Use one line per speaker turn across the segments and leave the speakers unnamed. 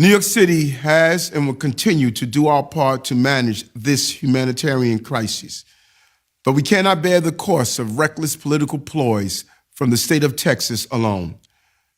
New York City has and will continue to do our part to manage this humanitarian crisis. But we cannot bear the cost of reckless political ploys from the state of Texas alone.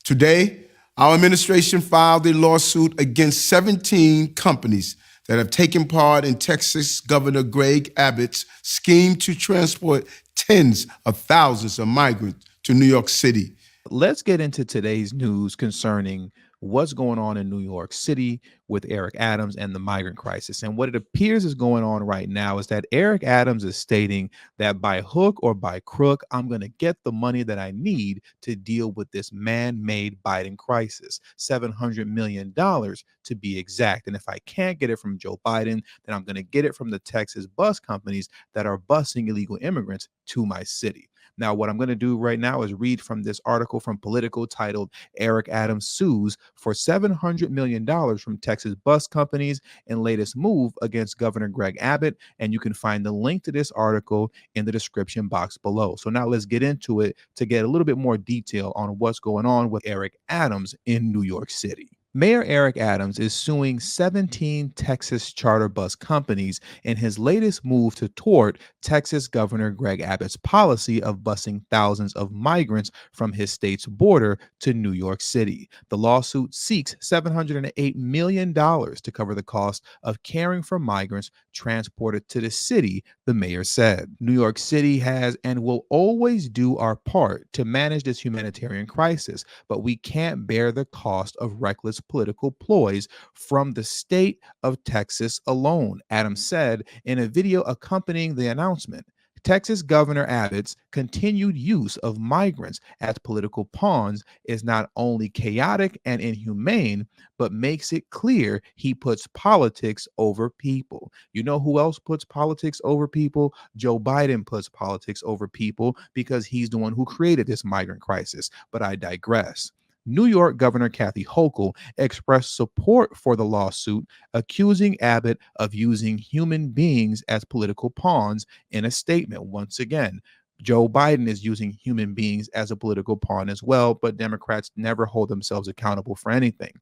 Today, our administration filed a lawsuit against 17 companies that have taken part in Texas Governor Greg Abbott's scheme to transport tens of thousands of migrants to New York City.
Let's get into today's news concerning what's going on in New York City with Eric Adams and the migrant crisis. And what it appears is going on right now is that Eric Adams is stating that by hook or by crook, I'm going to get the money that I need to deal with this man-made Biden crisis, $700 million to be exact. And if I can't get it from Joe Biden, then I'm going to get it from the Texas bus companies that are busing illegal immigrants to my city. Now, what I'm going to do right now is read from this article from Politico titled Eric Adams Sues for $700 million from Texas bus companies in latest move against Governor Greg Abbott. And you can find the link to this article in the description box below. So now let's get into it to get a little bit more detail on what's going on with Eric Adams in New York City. Mayor Eric Adams is suing 17 Texas charter bus companies in his latest move to thwart Texas Governor Greg Abbott's policy of busing thousands of migrants from his state's border to New York City. The lawsuit seeks $708 million to cover the cost of caring for migrants transported to the city, the mayor said. New York City has and will always do our part to manage this humanitarian crisis, but we can't bear the cost of reckless political ploys from the state of Texas alone, Adams said in a video accompanying the announcement. Texas Governor Abbott's continued use of migrants as political pawns is not only chaotic and inhumane, but makes it clear he puts politics over people. You know who else puts politics over people? Joe Biden puts politics over people because he's the one who created this migrant crisis. But I digress. New York Governor Kathy Hochul expressed support for the lawsuit, accusing Abbott of using human beings as political pawns in a statement. Once again, Joe Biden is using human beings as a political pawn as well, but Democrats never hold themselves accountable for anything.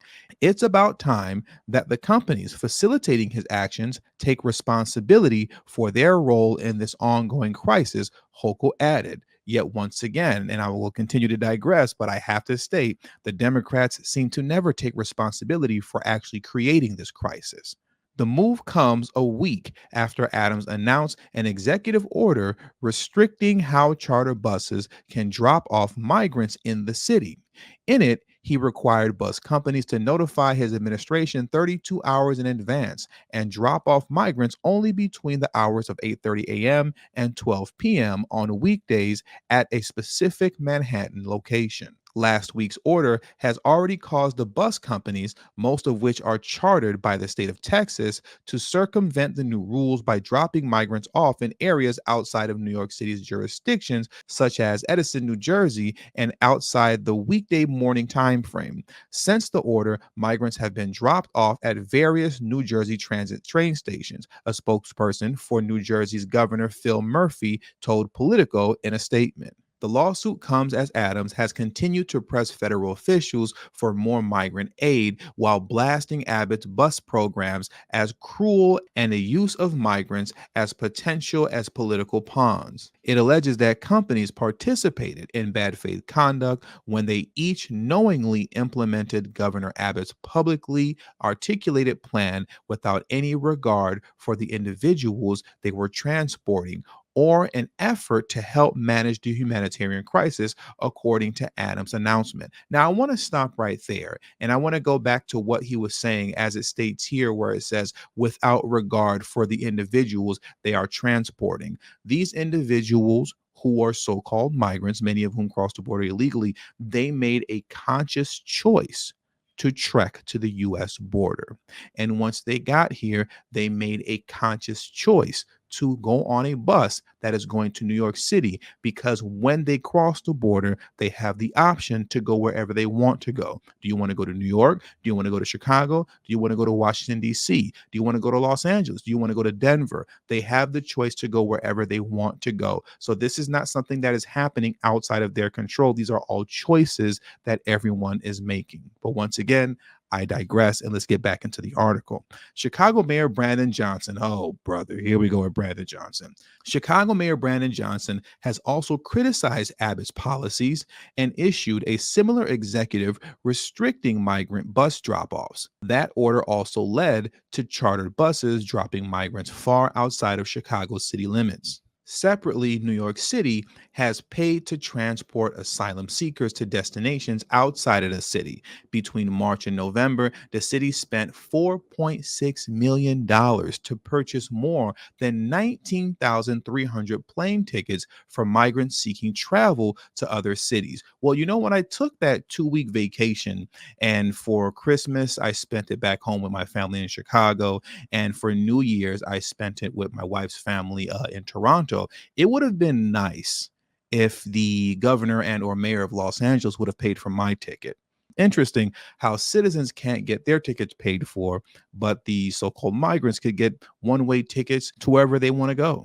It's about time that the companies facilitating his actions take responsibility for their role in this ongoing crisis, Hochul added. Yet once again, and I will continue to digress, but I have to state the Democrats seem to never take responsibility for actually creating this crisis. The move comes a week after Adams announced an executive order restricting how charter buses can drop off migrants in the city. In it, he required bus companies to notify his administration 32 hours in advance and drop off migrants only between the hours of 8:30 a.m. and 12 p.m. on weekdays at a specific Manhattan location. Last week's order has already caused the bus companies, most of which are chartered by the state of Texas, to circumvent the new rules by dropping migrants off in areas outside of New York City's jurisdictions, such as Edison, New Jersey, and outside the weekday morning time frame. Since the order, migrants have been dropped off at various New Jersey transit train stations, a spokesperson for New Jersey's Governor Phil Murphy told Politico in a statement. The lawsuit comes as Adams has continued to press federal officials for more migrant aid while blasting Abbott's bus programs as cruel and the use of migrants as potential as political pawns. It alleges that companies participated in bad faith conduct when they each knowingly implemented Governor Abbott's publicly articulated plan without any regard for the individuals they were transporting or an effort to help manage the humanitarian crisis, according to Adams' announcement. Now, I want to stop right there, and I want to go back to what he was saying as it states here, where it says, without regard for the individuals they are transporting. These individuals who are so-called migrants, many of whom crossed the border illegally, they made a conscious choice to trek to the U.S. border. And once they got here, they made a conscious choice to go on a bus that is going to New York City, because when they cross the border, they have the option to go wherever they want to go. Do you want to go to New York? Do you want to go to Chicago? Do you want to go to Washington, D.C.? Do you want to go to Los Angeles? Do you want to go to Denver? They have the choice to go wherever they want to go. So this is not something that is happening outside of their control. These are all choices that everyone is making. But once again, I digress, and let's get back into the article. Chicago Mayor Brandon Johnson. Oh, brother, here we go with Brandon Johnson. Chicago Mayor Brandon Johnson has also criticized Abbott's policies and issued a similar executive restricting migrant bus drop offs. That order also led to chartered buses dropping migrants far outside of Chicago's city limits. Separately, New York City has paid to transport asylum seekers to destinations outside of the city. Between March and November, the city spent $4.6 million to purchase more than 19,300 plane tickets for migrants seeking travel to other cities. Well, you know, when I took that 2-week vacation, and for Christmas, I spent it back home with my family in Chicago, and for New Year's, I spent it with my wife's family in Toronto. It would have been nice if the governor and or mayor of Los Angeles would have paid for my ticket. Interesting how citizens can't get their tickets paid for, but the so-called migrants could get one-way tickets to wherever they want to go.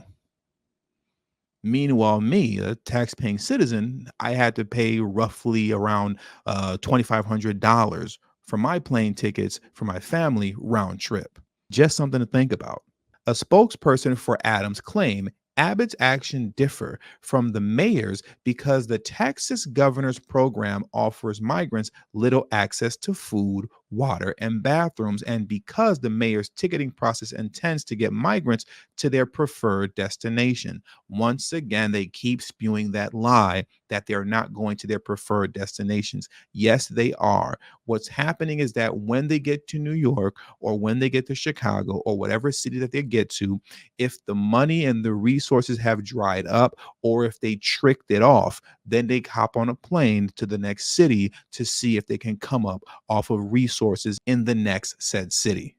Meanwhile, me, a tax-paying citizen, I had to pay roughly around $2,500 for my plane tickets for my family round trip. Just something to think about. A spokesperson for Adams claimed Abbott's action differ from the mayor's because the Texas governor's program offers migrants little access to food, water, and bathrooms, and because the mayor's ticketing process intends to get migrants to their preferred destination. Once again, they keep spewing that lie that they're not going to their preferred destinations. Yes, they are. What's happening is that when they get to New York or when they get to Chicago or whatever city that they get to, if the money and the resources have dried up or if they tricked it off, then they hop on a plane to the next city to see if they can come up off of resources in the next said city.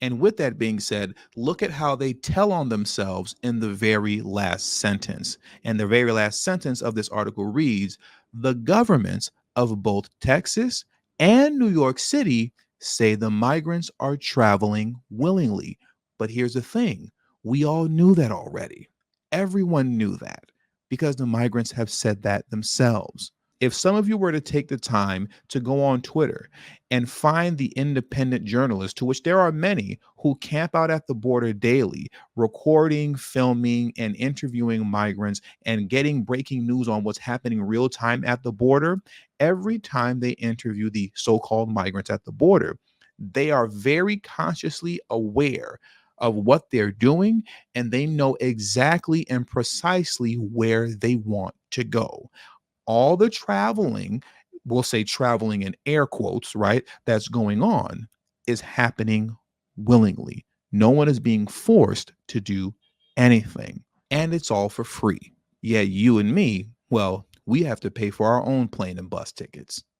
And with that being said, look at how they tell on themselves in the very last sentence. And the very last sentence of this article reads, the governments of both Texas and New York City say the migrants are traveling willingly. But here's the thing, we all knew that already. Everyone knew that because the migrants have said that themselves. If some of you were to take the time to go on Twitter and find the independent journalists, to which there are many who camp out at the border daily, recording, filming, and interviewing migrants and getting breaking news on what's happening real time at the border, every time they interview the so-called migrants at the border, they are very consciously aware of what they're doing, and they know exactly and precisely where they want to go. All the traveling, we'll say traveling in air quotes, right? That's going on is happening willingly. No one is being forced to do anything. And it's all for free. Yeah, you and me, well, we have to pay for our own plane and bus tickets.